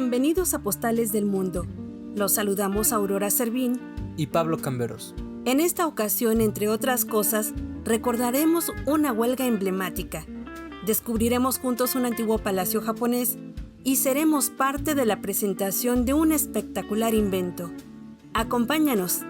Bienvenidos a Postales del Mundo. Los saludamos Aurora Servín y Pablo Camberos. En esta ocasión, entre otras cosas, recordaremos una huelga emblemática. Descubriremos juntos un antiguo palacio japonés y seremos parte de la presentación de un espectacular invento. Acompáñanos.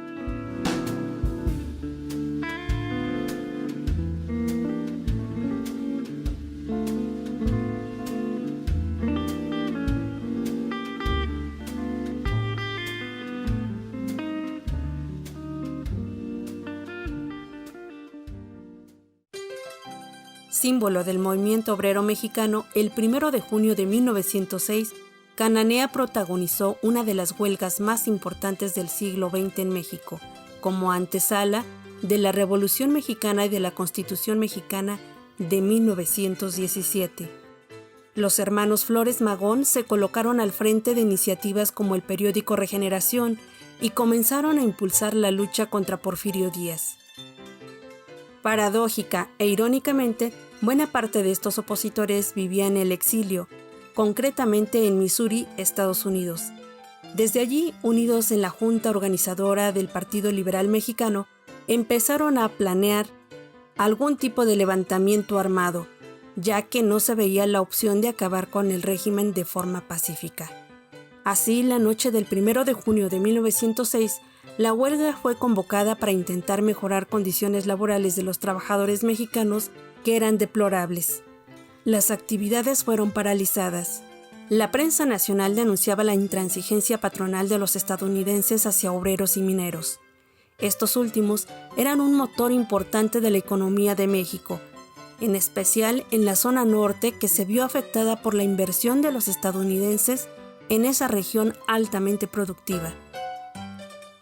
Símbolo del movimiento obrero mexicano, el 1 de junio de 1906, Cananea protagonizó una de las huelgas más importantes del siglo XX en México, como antesala de la Revolución Mexicana y de la Constitución Mexicana de 1917. Los hermanos Flores Magón se colocaron al frente de iniciativas como el periódico Regeneración y comenzaron a impulsar la lucha contra Porfirio Díaz. Paradójica e irónicamente, buena parte de estos opositores vivía en el exilio, concretamente en Missouri, Estados Unidos. Desde allí, unidos en la junta organizadora del Partido Liberal Mexicano, empezaron a planear algún tipo de levantamiento armado, ya que no se veía la opción de acabar con el régimen de forma pacífica. Así, la noche del 1 de junio de 1906, la huelga fue convocada para intentar mejorar condiciones laborales de los trabajadores mexicanos que eran deplorables. Las actividades fueron paralizadas. La prensa nacional denunciaba la intransigencia patronal de los estadounidenses hacia obreros y mineros. Estos últimos eran un motor importante de la economía de México, en especial en la zona norte, que se vio afectada por la inversión de los estadounidenses en esa región altamente productiva.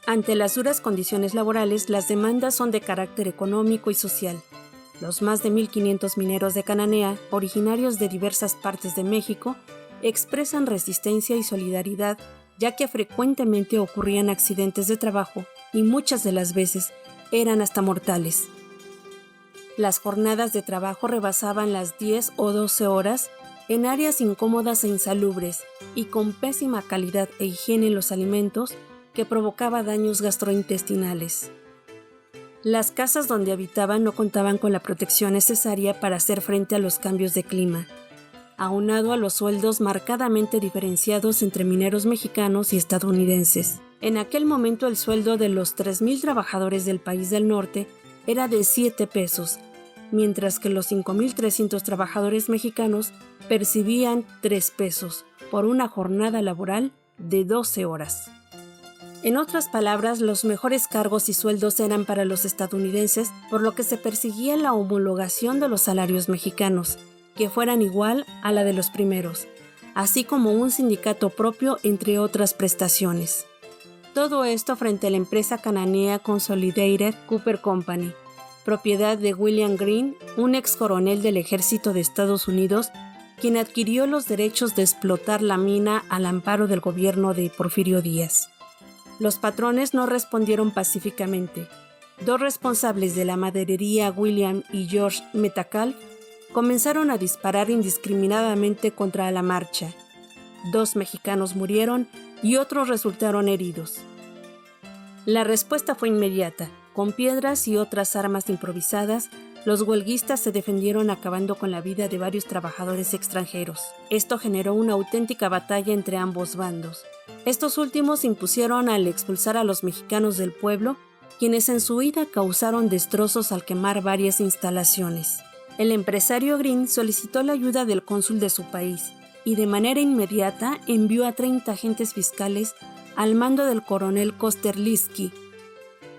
Ante las duras condiciones laborales, las demandas son de carácter económico y social. Los más de 1,500 mineros de Cananea, originarios de diversas partes de México, expresan resistencia y solidaridad, ya que frecuentemente ocurrían accidentes de trabajo y muchas de las veces eran hasta mortales. Las jornadas de trabajo rebasaban las 10 o 12 horas en áreas incómodas e insalubres y con pésima calidad e higiene en los alimentos, que provocaba daños gastrointestinales. Las casas donde habitaban no contaban con la protección necesaria para hacer frente a los cambios de clima, aunado a los sueldos marcadamente diferenciados entre mineros mexicanos y estadounidenses. En aquel momento el sueldo de los 3,000 trabajadores del país del norte era de 7 pesos, mientras que los 5,300 trabajadores mexicanos percibían 3 pesos por una jornada laboral de 12 horas. En otras palabras, los mejores cargos y sueldos eran para los estadounidenses, por lo que se perseguía la homologación de los salarios mexicanos, que fueran igual a la de los primeros, así como un sindicato propio, entre otras prestaciones. Todo esto frente a la empresa cananea Consolidated Copper Company, propiedad de William Greene, un ex coronel del ejército de Estados Unidos, quien adquirió los derechos de explotar la mina al amparo del gobierno de Porfirio Díaz. Los patrones no respondieron pacíficamente. 2 responsables de la maderería, William y George Metcalf, comenzaron a disparar indiscriminadamente contra la marcha. 2 mexicanos murieron y otros resultaron heridos. La respuesta fue inmediata. Con piedras y otras armas improvisadas, los huelguistas se defendieron acabando con la vida de varios trabajadores extranjeros. Esto generó una auténtica batalla entre ambos bandos. Estos últimos impusieron al expulsar a los mexicanos del pueblo, quienes en su huida causaron destrozos al quemar varias instalaciones. El empresario Greene solicitó la ayuda del cónsul de su país y de manera inmediata envió a 30 agentes fiscales al mando del coronel Kosterlitsky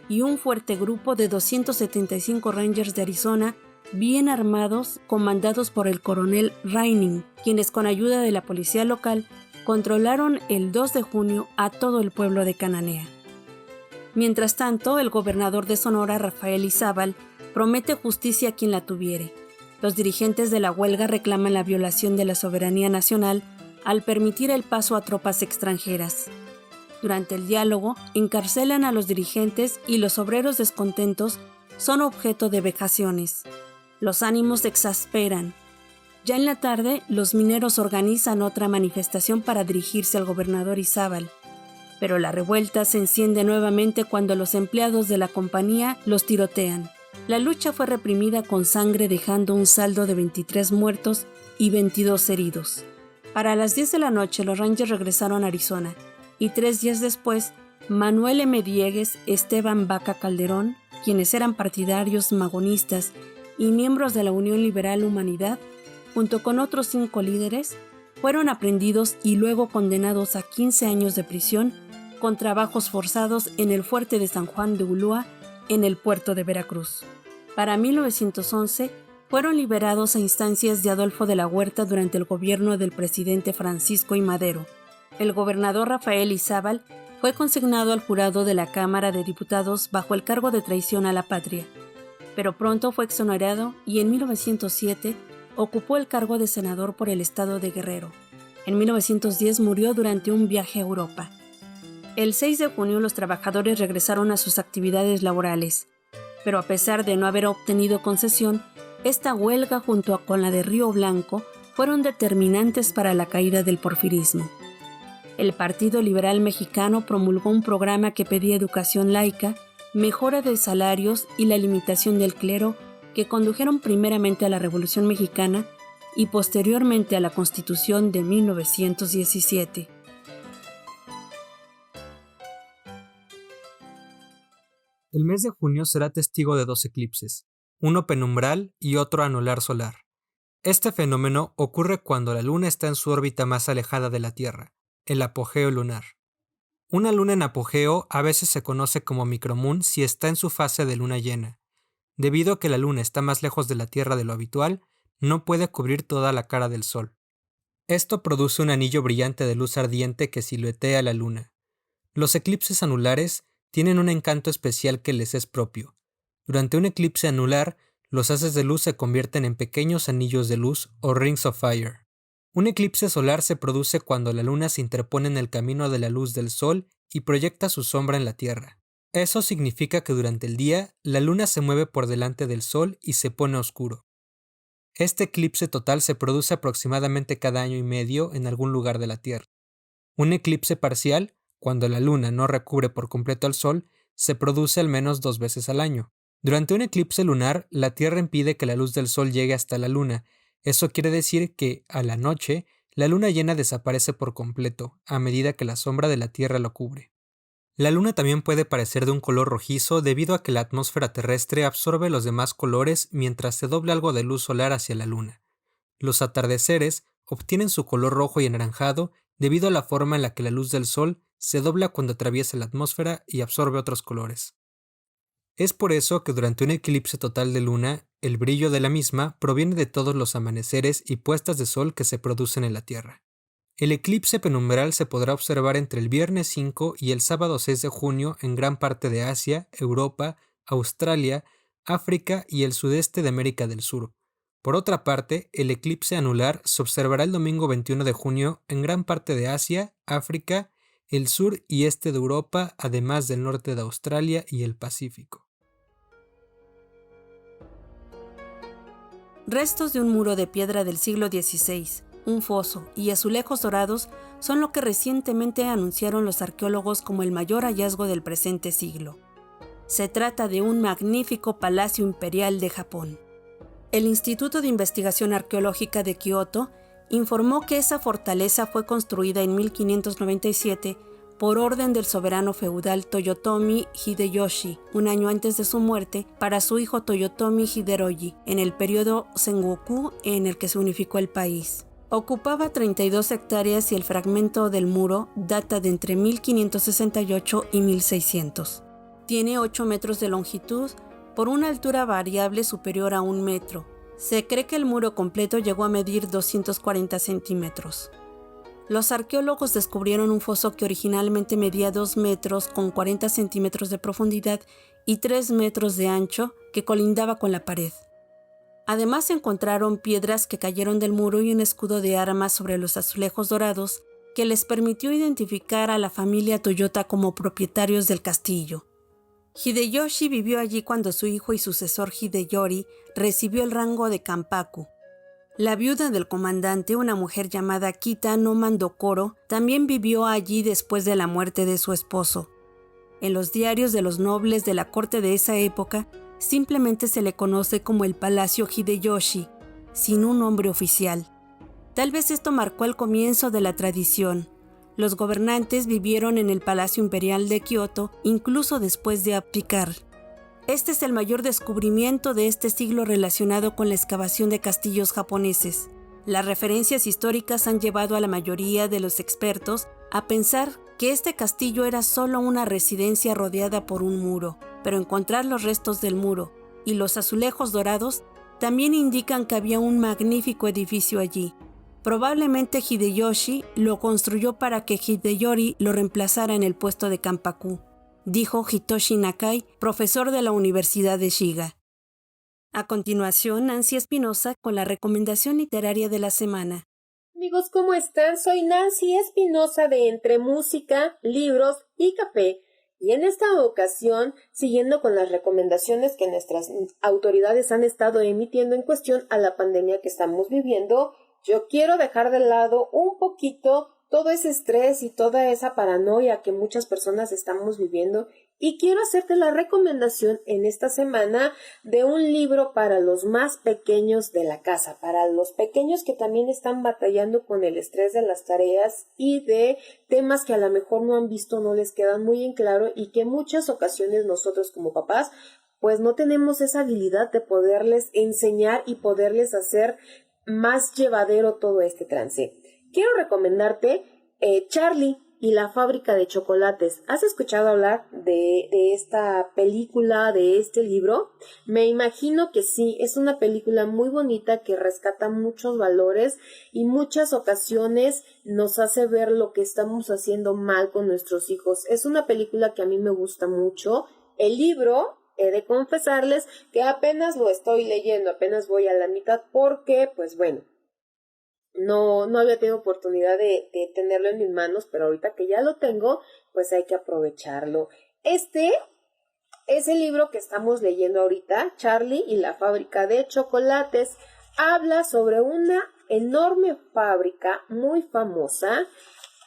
y un fuerte grupo de 275 Rangers de Arizona, bien armados, comandados por el coronel Reining, quienes con ayuda de la policía local controlaron el 2 de junio a todo el pueblo de Cananea. Mientras tanto, el gobernador de Sonora, Rafael Izabal, promete justicia a quien la tuviere. Los dirigentes de la huelga reclaman la violación de la soberanía nacional al permitir el paso a tropas extranjeras. Durante el diálogo, encarcelan a los dirigentes y los obreros descontentos son objeto de vejaciones. Los ánimos se exasperan. Ya en la tarde, los mineros organizan otra manifestación para dirigirse al gobernador Izábal, pero la revuelta se enciende nuevamente cuando los empleados de la compañía los tirotean. La lucha fue reprimida con sangre, dejando un saldo de 23 muertos y 22 heridos. Para las 10 de la noche los Rangers regresaron a Arizona y 3 días después, Manuel M. Diegues, Esteban Vaca Calderón, quienes eran partidarios magonistas y miembros de la Unión Liberal Humanidad, junto con otros 5 líderes, fueron aprehendidos y luego condenados a 15 años de prisión con trabajos forzados en el fuerte de San Juan de Ulúa, en el puerto de Veracruz. Para 1911, fueron liberados a instancias de Adolfo de la Huerta durante el gobierno del presidente Francisco I. Madero. El gobernador Rafael Izábal fue consignado al jurado de la Cámara de Diputados bajo el cargo de traición a la patria, pero pronto fue exonerado y en 1907 ocupó el cargo de senador por el estado de Guerrero. En 1910 murió durante un viaje a Europa. El 6 de junio los trabajadores regresaron a sus actividades laborales, pero a pesar de no haber obtenido concesión, esta huelga junto con la de Río Blanco fueron determinantes para la caída del porfirismo. El Partido Liberal Mexicano promulgó un programa que pedía educación laica, mejora de salarios y la limitación del clero, que condujeron primeramente a la Revolución Mexicana y posteriormente a la Constitución de 1917. El mes de junio será testigo de 2 eclipses, uno penumbral y otro anular solar. Este fenómeno ocurre cuando la Luna está en su órbita más alejada de la Tierra, el apogeo lunar. Una luna en apogeo a veces se conoce como micromoon si está en su fase de luna llena. Debido a que la Luna está más lejos de la Tierra de lo habitual, no puede cubrir toda la cara del Sol. Esto produce un anillo brillante de luz ardiente que siluetea a la Luna. Los eclipses anulares tienen un encanto especial que les es propio. Durante un eclipse anular, los haces de luz se convierten en pequeños anillos de luz o rings of fire. Un eclipse solar se produce cuando la Luna se interpone en el camino de la luz del Sol y proyecta su sombra en la Tierra. Eso significa que durante el día, la Luna se mueve por delante del Sol y se pone oscuro. Este eclipse total se produce aproximadamente cada año y medio en algún lugar de la Tierra. Un eclipse parcial, cuando la Luna no recubre por completo al Sol, se produce al menos 2 veces al año. Durante un eclipse lunar, la Tierra impide que la luz del Sol llegue hasta la Luna. Eso quiere decir que, a la noche, la luna llena desaparece por completo, a medida que la sombra de la Tierra lo cubre. La Luna también puede parecer de un color rojizo debido a que la atmósfera terrestre absorbe los demás colores mientras se dobla algo de luz solar hacia la Luna. Los atardeceres obtienen su color rojo y anaranjado debido a la forma en la que la luz del Sol se dobla cuando atraviesa la atmósfera y absorbe otros colores. Es por eso que durante un eclipse total de luna, el brillo de la misma proviene de todos los amaneceres y puestas de sol que se producen en la Tierra. El eclipse penumbral se podrá observar entre el viernes 5 y el sábado 6 de junio en gran parte de Asia, Europa, Australia, África y el sudeste de América del Sur. Por otra parte, el eclipse anular se observará el domingo 21 de junio en gran parte de Asia, África, el sur y este de Europa, además del norte de Australia y el Pacífico. Restos de un muro de piedra del siglo XVI, un foso y azulejos dorados son lo que recientemente anunciaron los arqueólogos como el mayor hallazgo del presente siglo. Se trata de un magnífico palacio imperial de Japón. El Instituto de Investigación Arqueológica de Kioto informó que esa fortaleza fue construida en 1597 por orden del soberano feudal Toyotomi Hideyoshi, un año antes de su muerte, para su hijo Toyotomi Hideroji, en el periodo Sengoku en el que se unificó el país. Ocupaba 32 hectáreas y el fragmento del muro data de entre 1568 y 1600. Tiene 8 metros de longitud por una altura variable superior a 1 metro. Se cree que el muro completo llegó a medir 240 centímetros. Los arqueólogos descubrieron un foso que originalmente medía 2 metros con 40 centímetros de profundidad y 3 metros de ancho que colindaba con la pared. Además encontraron piedras que cayeron del muro y un escudo de armas sobre los azulejos dorados que les permitió identificar a la familia Toyota como propietarios del castillo. Hideyoshi vivió allí cuando su hijo y sucesor Hideyori recibió el rango de Kanpaku. La viuda del comandante, una mujer llamada Kita no Mandokoro, también vivió allí después de la muerte de su esposo. En los diarios de los nobles de la corte de esa época, simplemente se le conoce como el Palacio Hideyoshi, sin un nombre oficial. Tal vez esto marcó el comienzo de la tradición. Los gobernantes vivieron en el Palacio Imperial de Kioto incluso después de abdicar. Este es el mayor descubrimiento de este siglo relacionado con la excavación de castillos japoneses. Las referencias históricas han llevado a la mayoría de los expertos a pensar que este castillo era solo una residencia rodeada por un muro, pero encontrar los restos del muro y los azulejos dorados también indican que había un magnífico edificio allí. Probablemente Hideyoshi lo construyó para que Hideyori lo reemplazara en el puesto de Kanpaku, dijo Hitoshi Nakai, profesor de la Universidad de Shiga. A continuación, Nancy Espinosa con la recomendación literaria de la semana. Amigos, ¿cómo están? Soy Nancy Espinosa de Entre Música, Libros y Café. Y en esta ocasión, siguiendo con las recomendaciones que nuestras autoridades han estado emitiendo en cuestión a la pandemia que estamos viviendo, yo quiero dejar de lado un poquito todo ese estrés y toda esa paranoia que muchas personas estamos viviendo y quiero hacerte la recomendación en esta semana de un libro para los más pequeños de la casa, para los pequeños que también están batallando con el estrés de las tareas y de temas que a lo mejor no han visto, no les quedan muy en claro y que en muchas ocasiones nosotros como papás pues no tenemos esa habilidad de poderles enseñar y poderles hacer más llevadero todo este trance. Quiero recomendarte Charlie y la fábrica de chocolates. ¿Has escuchado hablar de esta película, de este libro? Me imagino que sí, es una película muy bonita que rescata muchos valores y muchas ocasiones nos hace ver lo que estamos haciendo mal con nuestros hijos. Es una película que a mí me gusta mucho. El libro, he de confesarles que apenas lo estoy leyendo, apenas voy a la mitad porque, pues bueno, no había tenido oportunidad de tenerlo en mis manos, pero ahorita que ya lo tengo, pues hay que aprovecharlo. Este es el libro que estamos leyendo ahorita, Charlie y la fábrica de chocolates. Habla sobre una enorme fábrica muy famosa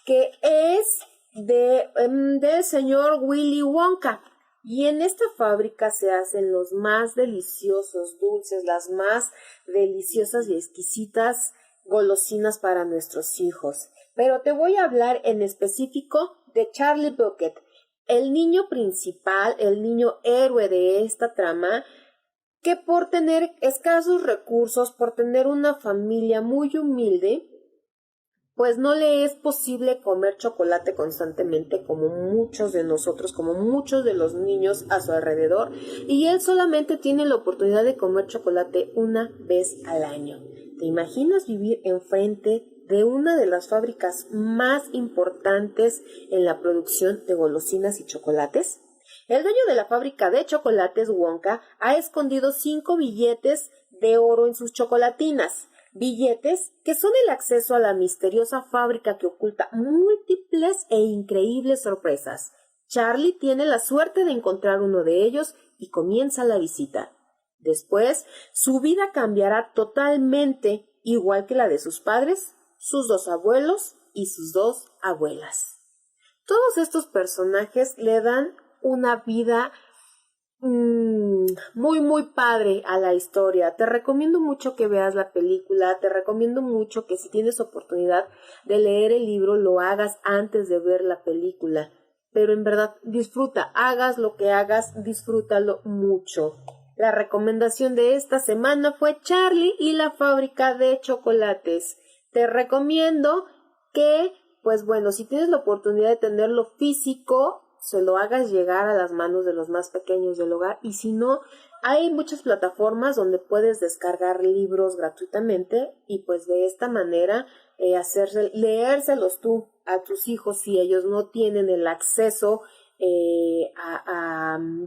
que es del señor Willy Wonka. Y en esta fábrica se hacen los más deliciosos dulces, las más deliciosas y exquisitas golosinas para nuestros hijos. Pero te voy a hablar en específico de Charlie Bucket, el niño principal, el niño héroe de esta trama, que por tener escasos recursos, por tener una familia muy humilde, pues no le es posible comer chocolate constantemente como muchos de nosotros, como muchos de los niños a su alrededor, y él solamente tiene la oportunidad de comer chocolate una vez al año. ¿Te imaginas vivir enfrente de una de las fábricas más importantes en la producción de golosinas y chocolates? El dueño de la fábrica de chocolates, Wonka, ha escondido 5 billetes de oro en sus chocolatinas. Billetes que son el acceso a la misteriosa fábrica que oculta múltiples e increíbles sorpresas. Charlie tiene la suerte de encontrar uno de ellos y comienza la visita. Después, su vida cambiará totalmente, igual que la de sus padres, sus 2 abuelos y sus 2 abuelas. Todos estos personajes le dan una vida muy padre a la historia. Te recomiendo mucho que veas la película, te recomiendo mucho que si tienes oportunidad de leer el libro lo hagas antes de ver la película, pero en verdad disfruta, hagas lo que hagas, disfrútalo mucho. La recomendación de esta semana fue Charlie y la fábrica de chocolates. Te recomiendo que, pues bueno, si tienes la oportunidad de tenerlo físico, se lo hagas llegar a las manos de los más pequeños del hogar, y si no, hay muchas plataformas donde puedes descargar libros gratuitamente y pues de esta manera leérselos tú a tus hijos si ellos no tienen el acceso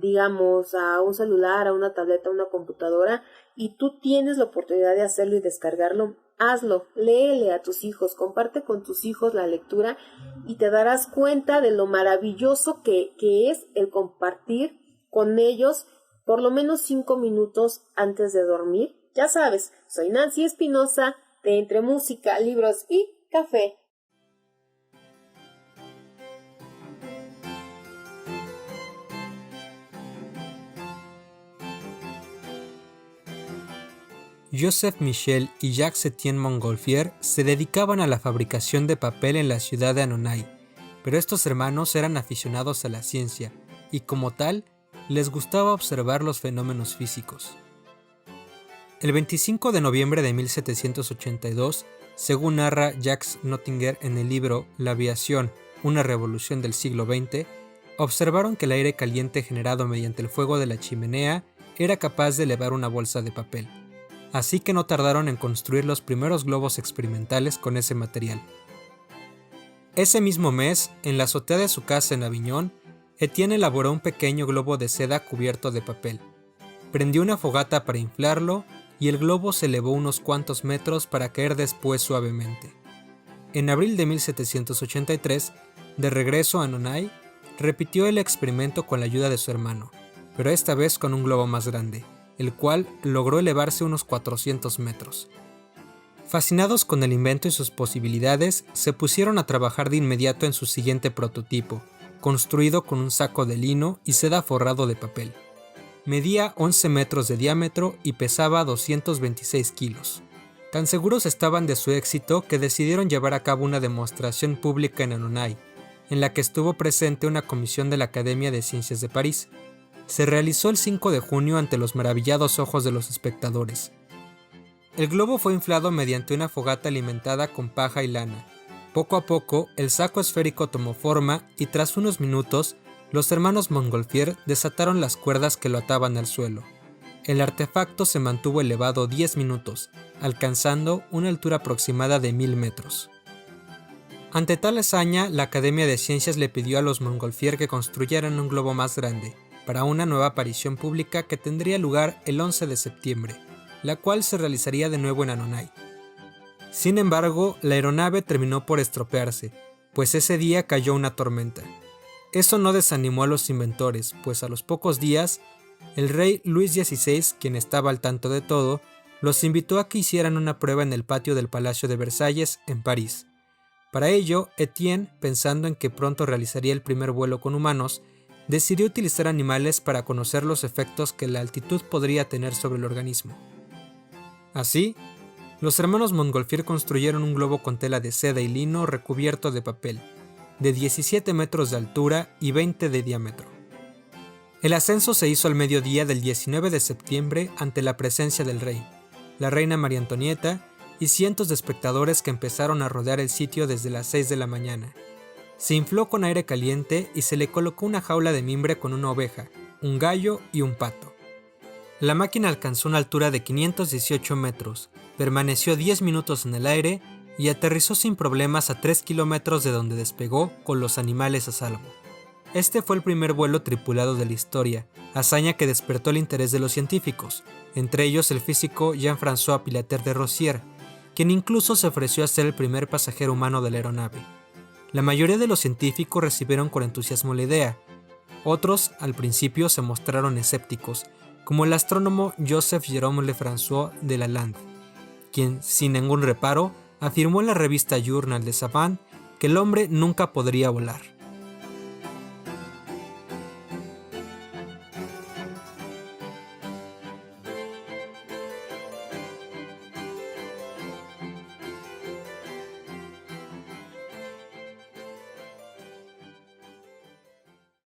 digamos, a un celular, a una tableta, a una computadora, y tú tienes la oportunidad de hacerlo y descargarlo. Hazlo, léele a tus hijos, comparte con tus hijos la lectura y te darás cuenta de lo maravilloso que es el compartir con ellos por lo menos 5 minutos antes de dormir Ya sabes, soy Nancy Espinosa de Entre Música, Libros y Café. Joseph Michel y Jacques-Étienne Montgolfier se dedicaban a la fabricación de papel en la ciudad de Annonay, pero estos hermanos eran aficionados a la ciencia y, como tal, les gustaba observar los fenómenos físicos. El 25 de noviembre de 1782, según narra Jacques Nottinger en el libro La aviación, una revolución del siglo XX, observaron que el aire caliente generado mediante el fuego de la chimenea era capaz de elevar una bolsa de papel. Así que no tardaron en construir los primeros globos experimentales con ese material. Ese mismo mes, en la azotea de su casa en Aviñón, Etienne elaboró un pequeño globo de seda cubierto de papel. Prendió una fogata para inflarlo y el globo se elevó unos cuantos metros para caer después suavemente. En abril de 1783, de regreso a Annonay, repitió el experimento con la ayuda de su hermano, pero esta vez con un globo más grande, el cual logró elevarse unos 400 metros. Fascinados con el invento y sus posibilidades, se pusieron a trabajar de inmediato en su siguiente prototipo, construido con un saco de lino y seda forrado de papel. Medía 11 metros de diámetro y pesaba 226 kilos. Tan seguros estaban de su éxito que decidieron llevar a cabo una demostración pública en Annonay, en la que estuvo presente una comisión de la Academia de Ciencias de París. Se realizó el 5 de junio ante los maravillados ojos de los espectadores. El globo fue inflado mediante una fogata alimentada con paja y lana. Poco a poco, el saco esférico tomó forma y tras unos minutos, los hermanos Montgolfier desataron las cuerdas que lo ataban al suelo. El artefacto se mantuvo elevado 10 minutos, alcanzando una altura aproximada de 1000 metros. Ante tal hazaña, la Academia de Ciencias le pidió a los Montgolfier que construyeran un globo más grande, para una nueva aparición pública que tendría lugar el 11 de septiembre, la cual se realizaría de nuevo en Annonay. Sin embargo, la aeronave terminó por estropearse, pues ese día cayó una tormenta. Eso no desanimó a los inventores, pues a los pocos días, el rey Luis XVI, quien estaba al tanto de todo, los invitó a que hicieran una prueba en el patio del Palacio de Versalles, en París. Para ello, Etienne, pensando en que pronto realizaría el primer vuelo con humanos, decidió utilizar animales para conocer los efectos que la altitud podría tener sobre el organismo. Así, los hermanos Montgolfier construyeron un globo con tela de seda y lino recubierto de papel, de 17 metros de altura y 20 de diámetro. El ascenso se hizo al mediodía del 19 de septiembre ante la presencia del rey, la reina María Antonieta y cientos de espectadores que empezaron a rodear el sitio desde las 6 de la mañana. Se infló con aire caliente y se le colocó una jaula de mimbre con una oveja, un gallo y un pato. La máquina alcanzó una altura de 518 metros, permaneció 10 minutos en el aire y aterrizó sin problemas a 3 kilómetros de donde despegó con los animales a salvo. Este fue el primer vuelo tripulado de la historia, hazaña que despertó el interés de los científicos, entre ellos el físico Jean-François Pilater de Rozier, quien incluso se ofreció a ser el primer pasajero humano de la aeronave. La mayoría de los científicos recibieron con entusiasmo la idea. Otros, al principio, se mostraron escépticos, como el astrónomo Joseph Jérôme Lefrançois de Lalande, quien, sin ningún reparo, afirmó en la revista Journal des Savants que el hombre nunca podría volar.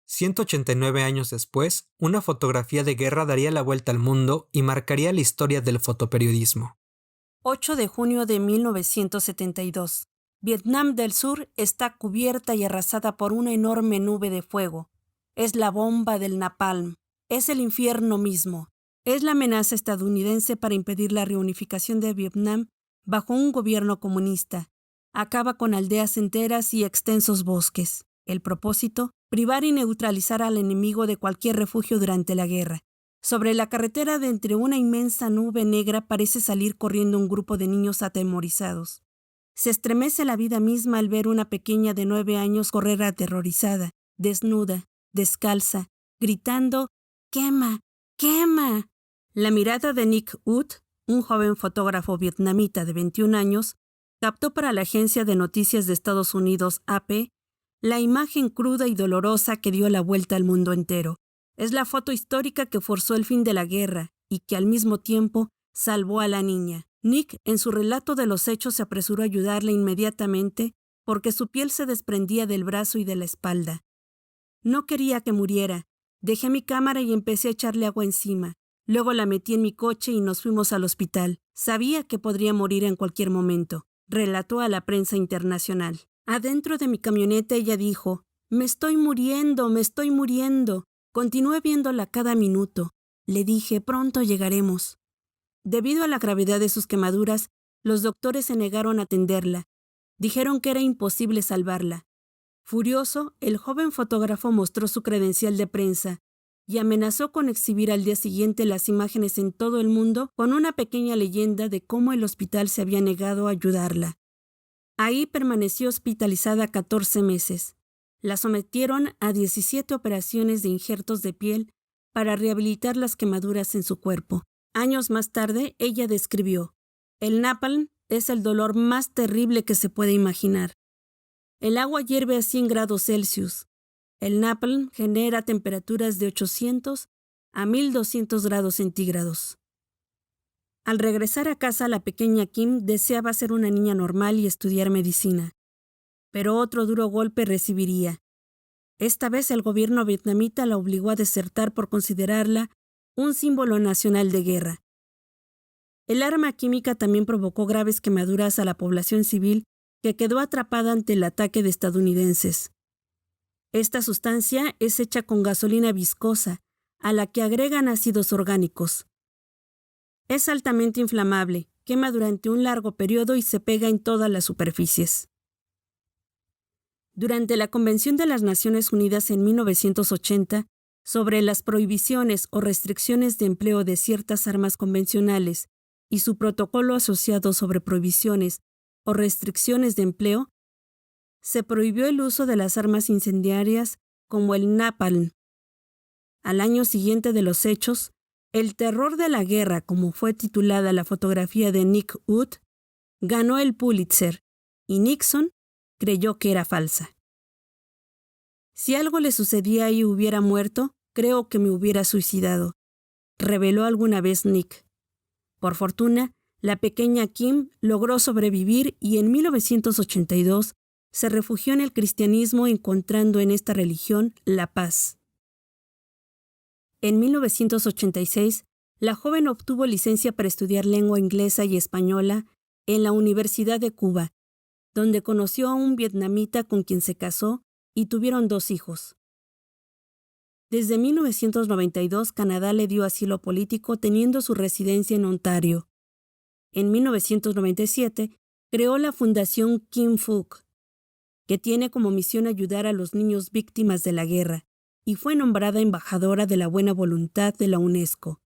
«189 años después, una fotografía de guerra daría la vuelta al mundo y marcaría la historia del fotoperiodismo. 8 de junio de 1972. Vietnam del Sur está cubierta y arrasada por una enorme nube de fuego. Es la bomba del napalm. Es el infierno mismo. Es la amenaza estadounidense para impedir la reunificación de Vietnam bajo un gobierno comunista. Acaba con aldeas enteras y extensos bosques. El propósito, privar y neutralizar al enemigo de cualquier refugio durante la guerra. Sobre la carretera de entre una inmensa nube negra parece salir corriendo un grupo de niños atemorizados. Se estremece la vida misma al ver una pequeña de 9 años correr aterrorizada, desnuda, descalza, gritando «¡Quema! ¡Quema!». La mirada de Nick Ut, un joven fotógrafo vietnamita de 21 años, captó para la agencia de noticias de Estados Unidos AP la imagen cruda y dolorosa que dio la vuelta al mundo entero. Es la foto histórica que forzó el fin de la guerra y que al mismo tiempo salvó a la niña. Nick, en su relato de los hechos, se apresuró a ayudarla inmediatamente porque su piel se desprendía del brazo y de la espalda. No quería que muriera. Dejé mi cámara y empecé a echarle agua encima. Luego la metí en mi coche y nos fuimos al hospital. Sabía que podría morir en cualquier momento, relató a la prensa internacional. Adentro de mi camioneta ella dijo: me estoy muriendo. Continué viéndola cada minuto. Le dije: pronto llegaremos. Debido a la gravedad de sus quemaduras, los doctores se negaron a atenderla. Dijeron que era imposible salvarla. Furioso, el joven fotógrafo mostró su credencial de prensa y amenazó con exhibir al día siguiente las imágenes en todo el mundo con una pequeña leyenda de cómo el hospital se había negado a ayudarla. Ahí permaneció hospitalizada 14 meses. La sometieron a 17 operaciones de injertos de piel para rehabilitar las quemaduras en su cuerpo. Años más tarde, ella describió: el napalm es el dolor más terrible que se puede imaginar. El agua hierve a 100 grados Celsius. El napalm genera temperaturas de 800 a 1200 grados centígrados. Al regresar a casa, la pequeña Kim deseaba ser una niña normal y estudiar medicina. Pero otro duro golpe recibiría. Esta vez el gobierno vietnamita la obligó a desertar por considerarla un símbolo nacional de guerra. El arma química también provocó graves quemaduras a la población civil que quedó atrapada ante el ataque de estadounidenses. Esta sustancia es hecha con gasolina viscosa, a la que agregan ácidos orgánicos. Es altamente inflamable, quema durante un largo periodo y se pega en todas las superficies. Durante la Convención de las Naciones Unidas en 1980, sobre las prohibiciones o restricciones de empleo de ciertas armas convencionales y su protocolo asociado sobre prohibiciones o restricciones de empleo, se prohibió el uso de las armas incendiarias como el napalm. Al año siguiente de los hechos, El terror de la guerra, como fue titulada la fotografía de Nick Wood, ganó el Pulitzer y Nixon creyó que era falsa. Si algo le sucedía y hubiera muerto, creo que me hubiera suicidado, reveló alguna vez Nick. Por fortuna, la pequeña Kim logró sobrevivir y en 1982 se refugió en el cristianismo encontrando en esta religión la paz. En 1986, la joven obtuvo licencia para estudiar lengua inglesa y española en la Universidad de Cuba, donde conoció a un vietnamita con quien se casó y tuvieron 2 hijos. Desde 1992, Canadá le dio asilo político teniendo su residencia en Ontario. En 1997, creó la Fundación Kim Phuc, que tiene como misión ayudar a los niños víctimas de la guerra, y fue nombrada embajadora de la buena voluntad de la UNESCO.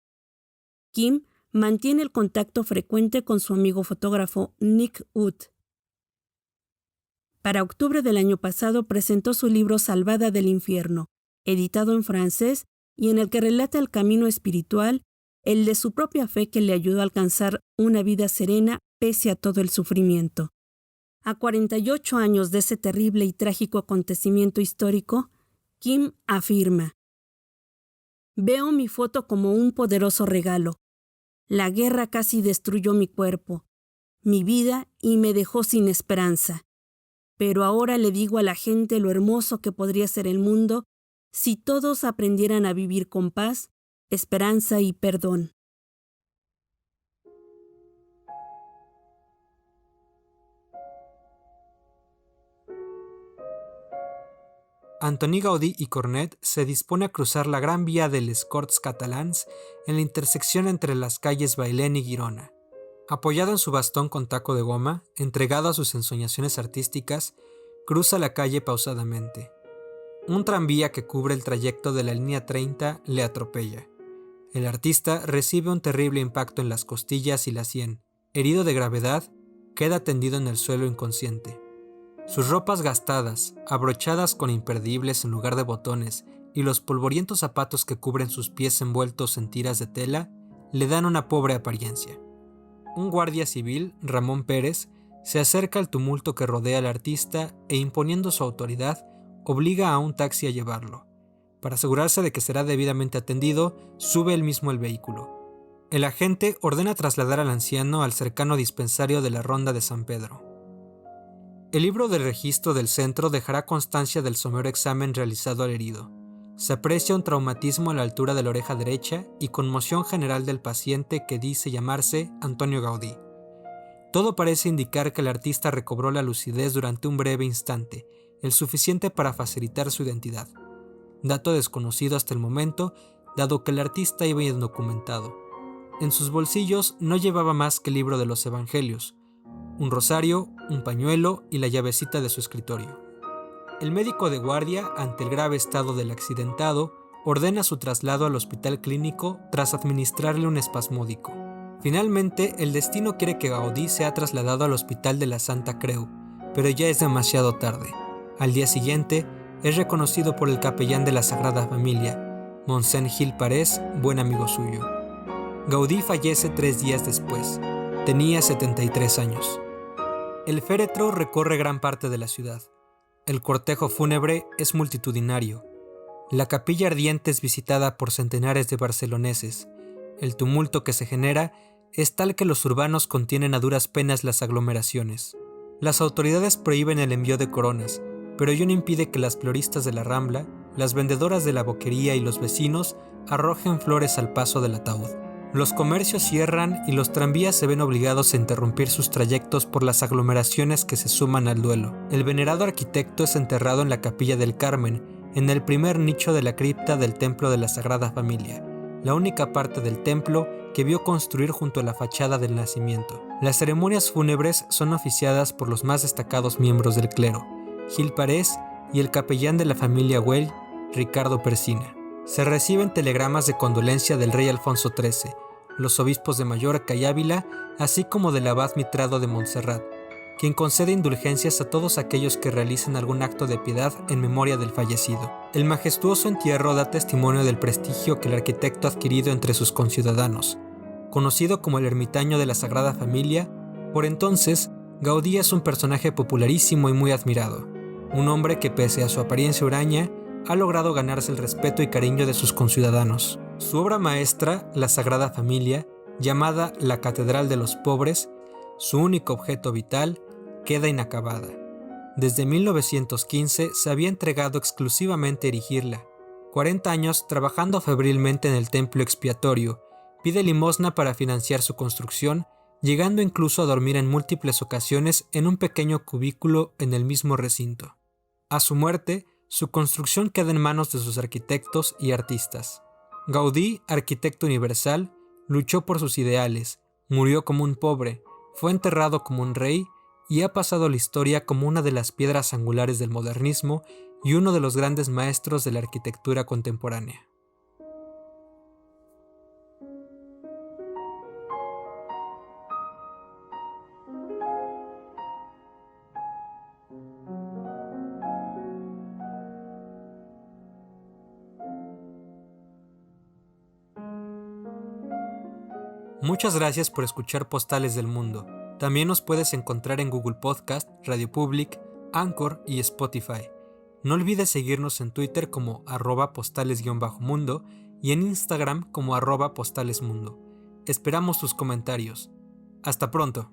Kim mantiene el contacto frecuente con su amigo fotógrafo Nick Wood. Para octubre del año pasado presentó su libro Salvada del Infierno, editado en francés y en el que relata el camino espiritual, el de su propia fe que le ayudó a alcanzar una vida serena pese a todo el sufrimiento. A 48 años de ese terrible y trágico acontecimiento histórico, Kim afirma: «Veo mi foto como un poderoso regalo. La guerra casi destruyó mi cuerpo, mi vida y me dejó sin esperanza. Pero ahora le digo a la gente lo hermoso que podría ser el mundo si todos aprendieran a vivir con paz, esperanza y perdón». Antoni Gaudí y Cornet se dispone a cruzar la Gran Vía de les Corts Catalans en la intersección entre las calles Bailén y Girona. Apoyado en su bastón con taco de goma, entregado a sus ensoñaciones artísticas, cruza la calle pausadamente. Un tranvía que cubre el trayecto de la línea 30 le atropella. El artista recibe un terrible impacto en las costillas y la sien. Herido de gravedad, queda tendido en el suelo inconsciente. Sus ropas gastadas, abrochadas con imperdibles en lugar de botones, y los polvorientos zapatos que cubren sus pies envueltos en tiras de tela, le dan una pobre apariencia. un guardia civil, Ramón Pérez, se acerca al tumulto que rodea al artista e, imponiendo su autoridad, obliga a un taxi a llevarlo. Para asegurarse de que será debidamente atendido, sube él mismo al vehículo. El agente ordena trasladar al anciano al cercano dispensario de la Ronda de San Pedro. El libro de registro del centro dejará constancia del somero examen realizado al herido. Se aprecia un traumatismo a la altura de la oreja derecha y conmoción general del paciente que dice llamarse Antonio Gaudí. Todo parece indicar que el artista recobró la lucidez durante un breve instante, el suficiente para facilitar su identidad. Dato desconocido hasta el momento, dado que el artista iba indocumentado. En sus bolsillos no llevaba más que el libro de los evangelios, un rosario, un pañuelo y la llavecita de su escritorio. El médico de guardia, ante el grave estado del accidentado, ordena su traslado al hospital clínico tras administrarle un espasmódico. Finalmente, el destino quiere que Gaudí sea trasladado al hospital de la Santa Creu, pero ya es demasiado tarde. Al día siguiente, es reconocido por el capellán de la Sagrada Familia, Monsen Gil Parés, buen amigo suyo. Gaudí fallece 3 días después. Tenía 73 años. El féretro recorre gran parte de la ciudad. El cortejo fúnebre es multitudinario. La capilla ardiente es visitada por centenares de barceloneses. El tumulto que se genera es tal que los urbanos contienen a duras penas las aglomeraciones. Las autoridades prohíben el envío de coronas, pero ello no impide que las floristas de la Rambla, las vendedoras de la boquería y los vecinos arrojen flores al paso del ataúd. Los comercios cierran y los tranvías se ven obligados a interrumpir sus trayectos por las aglomeraciones que se suman al duelo. El venerado arquitecto es enterrado en la Capilla del Carmen, en el primer nicho de la cripta del Templo de la Sagrada Familia, la única parte del templo que vio construir junto a la fachada del nacimiento. Las ceremonias fúnebres son oficiadas por los más destacados miembros del clero, Gil Parés y el capellán de la familia Güell, Ricardo Persina. Se reciben telegramas de condolencia del rey Alfonso XIII, los obispos de Mallorca y Ávila, así como del abad Mitrado de Montserrat, quien concede indulgencias a todos aquellos que realicen algún acto de piedad en memoria del fallecido. El majestuoso entierro da testimonio del prestigio que el arquitecto ha adquirido entre sus conciudadanos. Conocido como el ermitaño de la Sagrada Familia, por entonces, Gaudí es un personaje popularísimo y muy admirado. Un hombre que, pese a su apariencia huraña, ha logrado ganarse el respeto y cariño de sus conciudadanos. Su obra maestra, la Sagrada Familia, llamada la Catedral de los Pobres, su único objeto vital, queda inacabada. Desde 1915 se había entregado exclusivamente a erigirla. 40 años trabajando febrilmente en el templo expiatorio, pide limosna para financiar su construcción, llegando incluso a dormir en múltiples ocasiones en un pequeño cubículo en el mismo recinto. A su muerte, su construcción queda en manos de sus arquitectos y artistas. Gaudí, arquitecto universal, luchó por sus ideales, murió como un pobre, fue enterrado como un rey y ha pasado a la historia como una de las piedras angulares del modernismo y uno de los grandes maestros de la arquitectura contemporánea. Muchas gracias por escuchar Postales del Mundo. También nos puedes encontrar en Google Podcast, Radio Public, Anchor y Spotify. No olvides seguirnos en Twitter como @postales_mundo y en Instagram como @postalesmundo. Esperamos tus comentarios. Hasta pronto.